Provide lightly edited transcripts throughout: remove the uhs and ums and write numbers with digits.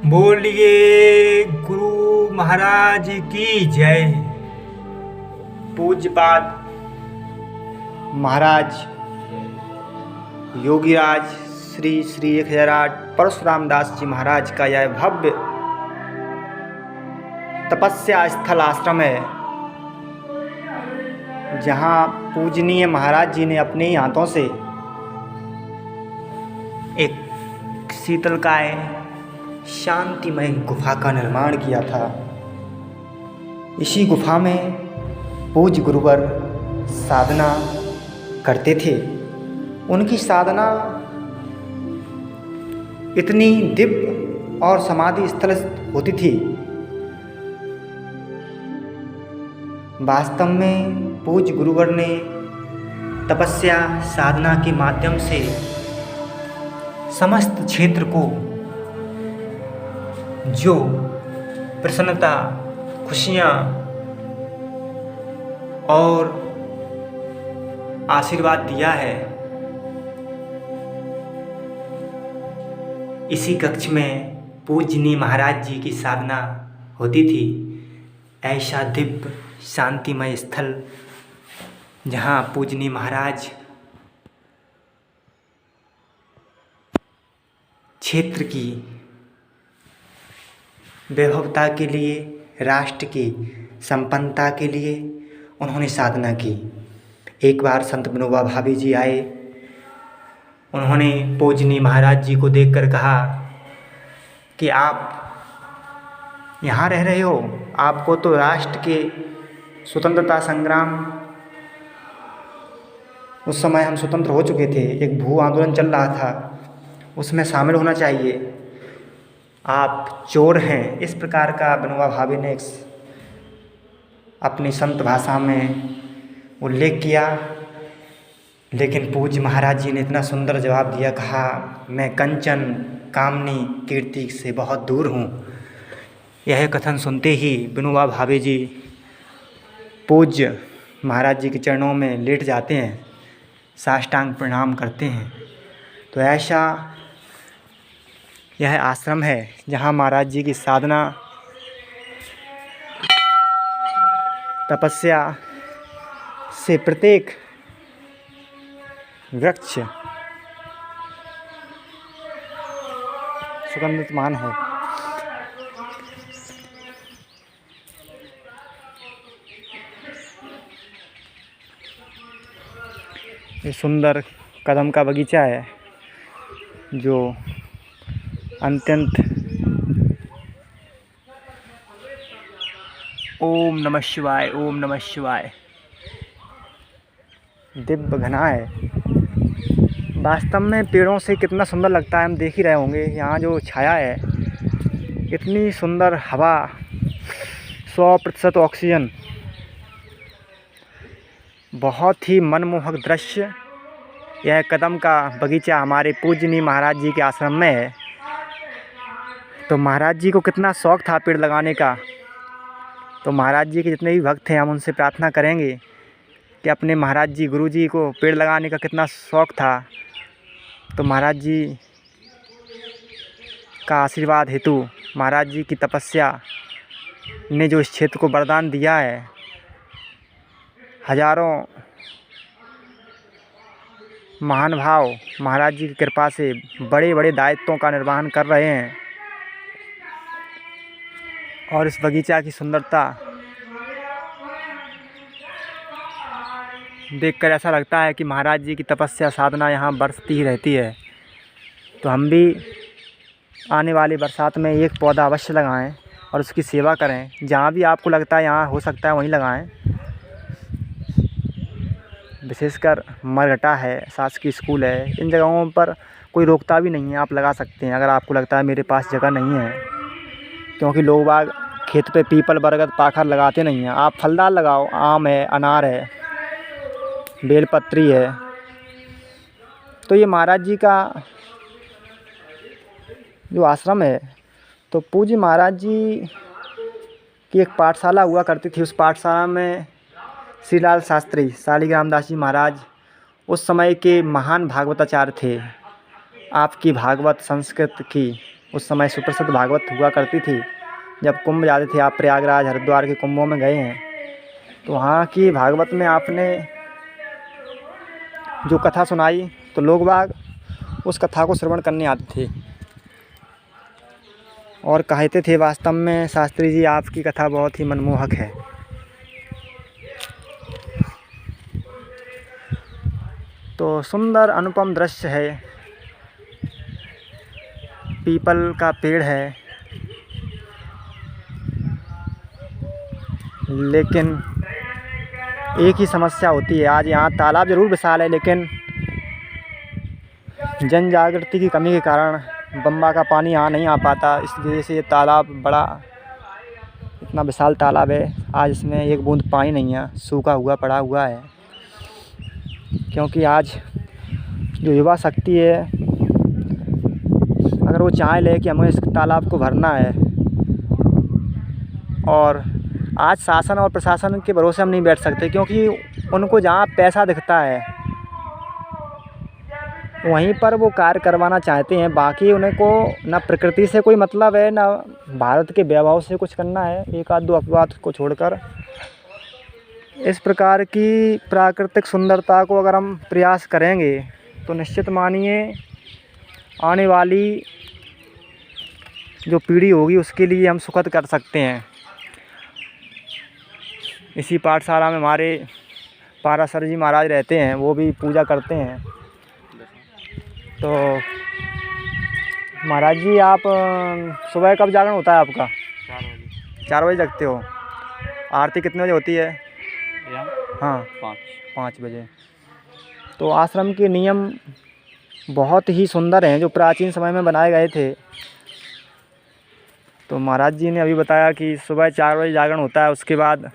बोलिए गुरु महाराज की जय। पूज्यपाद महाराज योगीराज श्री श्री 1008 परशुराम दास जी महाराज का यह भव्य तपस्या स्थल आश्रम है, जहाँ पूजनीय महाराज जी ने अपने ही हाथों से एक शीतलकाय शांतिमय गुफा का निर्माण किया था। इसी गुफा में पूज्य गुरुवर साधना करते थे। उनकी साधना इतनी दिव्य और समाधि स्थल होती थी। वास्तव में पूज्य गुरुवर ने तपस्या साधना के माध्यम से समस्त क्षेत्र को जो प्रसन्नता, खुशियाँ और आशीर्वाद दिया है, इसी कक्ष में पूजनीय महाराज जी की साधना होती थी। ऐसा दिव्य शांतिमय स्थल जहाँ पूजनीय महाराज क्षेत्र की वैभवता के लिए, राष्ट्र की संपन्नता के लिए उन्होंने साधना की। एक बार संत विनोबा भावे जी आए। उन्होंने पूजनीय महाराज जी को देखकर कहा कि आप यहाँ रह रहे हो, आपको तो राष्ट्र के स्वतंत्रता संग्राम, उस समय हम स्वतंत्र हो चुके थे, एक भू आंदोलन चल रहा था, उसमें शामिल होना चाहिए। आप चोर हैं, इस प्रकार का विनोबा भावे ने अपनी संत भाषा में उल्लेख किया। लेकिन पूज्य महाराज जी ने इतना सुंदर जवाब दिया, कहा मैं कंचन कामनी कीर्ति से बहुत दूर हूँ। यह कथन सुनते ही विनोबा भावे जी पूज्य महाराज जी के चरणों में लेट जाते हैं, साष्टांग प्रणाम करते हैं। तो ऐसा यह आश्रम है जहाँ महाराज जी की साधना, तपस्या से प्रत्येक वृक्ष सुगंधितमान है। ये सुंदर कदम का बगीचा है जो अत्यंत ओम नमः शिवाय, ओम नमः शिवाय दिव्य घना है। वास्तव में पेड़ों से कितना सुंदर लगता है, हम देख ही रहे होंगे। यहाँ जो छाया है, इतनी सुंदर हवा, 100% ऑक्सीजन, बहुत ही मनमोहक दृश्य। यह कदम का बगीचा हमारे पूजनीय महाराज जी के आश्रम में है। तो महाराज जी को कितना शौक़ था पेड़ लगाने का। तो महाराज जी के जितने भी भक्त हैं, हम उनसे प्रार्थना करेंगे कि अपने महाराज जी गुरु जी को पेड़ लगाने का कितना शौक़ था। तो महाराज जी का आशीर्वाद हेतु, महाराज जी की तपस्या ने जो इस क्षेत्र को वरदान दिया है, हजारों महान भाव महाराज जी की कृपा से बड़े बड़े दायित्वों का निर्वहन कर रहे हैं। और इस बगीचा की सुंदरता देखकर ऐसा लगता है कि महाराज जी की तपस्या साधना यहाँ बरसती ही रहती है। तो हम भी आने वाली बरसात में एक पौधा अवश्य लगाएं और उसकी सेवा करें। जहाँ भी आपको लगता है यहाँ हो सकता है वहीं लगाएं। विशेषकर मरघटा है, शासकीय स्कूल है, इन जगहों पर कोई रोकता भी नहीं है, आप लगा सकते हैं अगर आपको लगता है मेरे पास जगह नहीं है। क्योंकि लोग बाग खेत पे पीपल, बरगद, पाखर लगाते नहीं हैं। आप फलदार लगाओ, आम है, अनार है, बेलपत्री है। तो ये महाराज जी का जो आश्रम है, तो पूज्य महाराज जी की एक पाठशाला हुआ करती थी। उस पाठशाला में श्रीलाल शास्त्री शालिग्राम दास जी महाराज उस समय के महान भागवताचार्य थे। आपकी भागवत संस्कृत की उस समय सुप्रसिद्ध भागवत हुआ करती थी। जब कुंभ जाते थे, आप प्रयागराज हरिद्वार के कुंभों में गए हैं तो वहाँ की भागवत में आपने जो कथा सुनाई तो लोग बाग उस कथा को श्रवण करने आते थे और कहते थे, वास्तव में शास्त्री जी आपकी कथा बहुत ही मनमोहक है। तो सुंदर अनुपम दृश्य है, पीपल का पेड़ है, लेकिन एक ही समस्या होती है। आज यहाँ तालाब ज़रूर विशाल है, लेकिन जन जागृति की कमी के कारण बम्बा का पानी यहाँ नहीं आ पाता। इस वजह से ये तालाब बड़ा, इतना विशाल तालाब है, आज इसमें एक बूंद पानी नहीं है, सूखा हुआ पड़ा हुआ है। क्योंकि आज जो युवा शक्ति है, अगर वो चाह ले कि हमें इस तालाब को भरना है, और आज शासन और प्रशासन के भरोसे हम नहीं बैठ सकते, क्योंकि उनको जहाँ पैसा दिखता है वहीं पर वो कार्य करवाना चाहते हैं। बाकी उन्हें को ना प्रकृति से कोई मतलब है, ना भारत के वैभव से कुछ करना है, एक आध दो अपवाद को छोड़कर। इस प्रकार की प्राकृतिक सुंदरता को अगर हम प्रयास करेंगे तो निश्चित मानिए आने वाली जो पीढ़ी होगी उसके लिए हम सुखद कर सकते हैं। इसी पाठशाला में हमारे पाराशर जी महाराज रहते हैं, वो भी पूजा करते हैं। तो महाराज जी, आप सुबह कब जागरण होता है आपका? 4 बजे जगते हो। आरती कितने बजे होती है? हाँ, 5 बजे। तो आश्रम के नियम बहुत ही सुंदर हैं, जो प्राचीन समय में बनाए गए थे। तो महाराज जी ने अभी बताया कि सुबह 4 बजे जागरण होता है, उसके बाद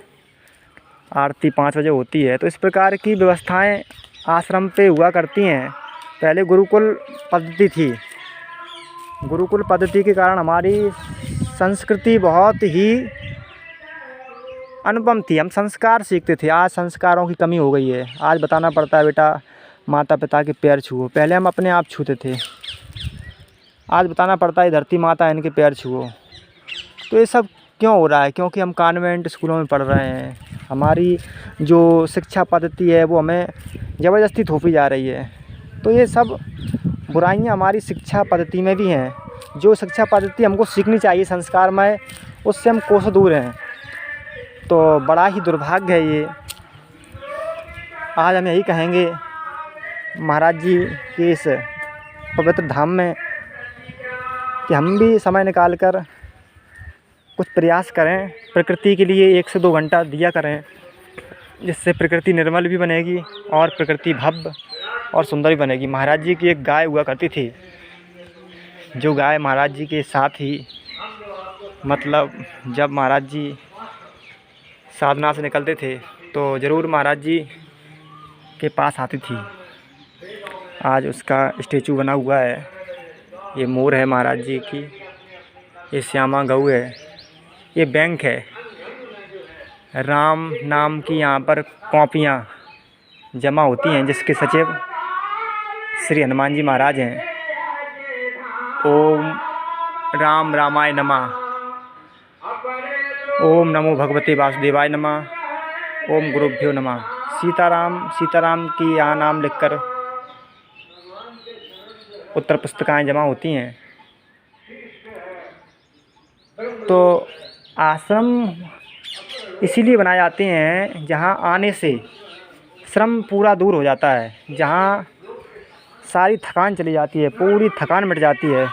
आरती 5 बजे होती है। तो इस प्रकार की व्यवस्थाएं आश्रम पे हुआ करती हैं। पहले गुरुकुल पद्धति थी। गुरुकुल पद्धति के कारण हमारी संस्कृति बहुत ही अनुपम थी, हम संस्कार सीखते थे। आज संस्कारों की कमी हो गई है। आज बताना पड़ता है, बेटा माता पिता के पैर छुओ। पहले हम अपने आप छूते थे, आज बताना पड़ता है धरती माता है, इनके पैर छुओ। तो ये सब क्यों हो रहा है? क्योंकि हम कॉन्वेंट स्कूलों में पढ़ रहे हैं। हमारी जो शिक्षा पद्धति है वो हमें ज़बरदस्ती थोपी जा रही है। तो ये सब बुराइयां हमारी शिक्षा पद्धति में भी हैं। जो शिक्षा पद्धति हमको सीखनी चाहिए संस्कारमय, उससे हम कोसों दूर हैं। तो बड़ा ही दुर्भाग्य है ये। आज हम यही कहेंगे महाराज जी के इस पवित्र धाम में कि हम भी समय निकाल कर कुछ प्रयास करें, प्रकृति के लिए 1 से 2 घंटा दिया करें, जिससे प्रकृति निर्मल भी बनेगी और प्रकृति भव्य और सुंदर भी बनेगी। महाराज जी की एक गाय हुआ करती थी, जो गाय महाराज जी के साथ ही, मतलब जब महाराज जी साधना से निकलते थे तो ज़रूर महाराज जी के पास आती थी। आज उसका स्टेचू बना हुआ है। ये मोर है महाराज जी की, ये श्यामा गऊ है, ये बैंक है। राम नाम की यहाँ पर कॉपियाँ जमा होती हैं, जिसके सचिव श्री हनुमान जी महाराज हैं। ओम राम रामाय नमः, ओम नमो भगवते वासुदेवाय नमः, ओम गुरुभ्यो नमः। सीताराम की यहाँ नाम लिखकर उत्तर पुस्तिकाएँ जमा होती हैं। तो आश्रम इसीलिए बनाए जाते हैं जहाँ आने से श्रम पूरा दूर हो जाता है, जहाँ सारी थकान चली जाती है, पूरी थकान मिट जाती है।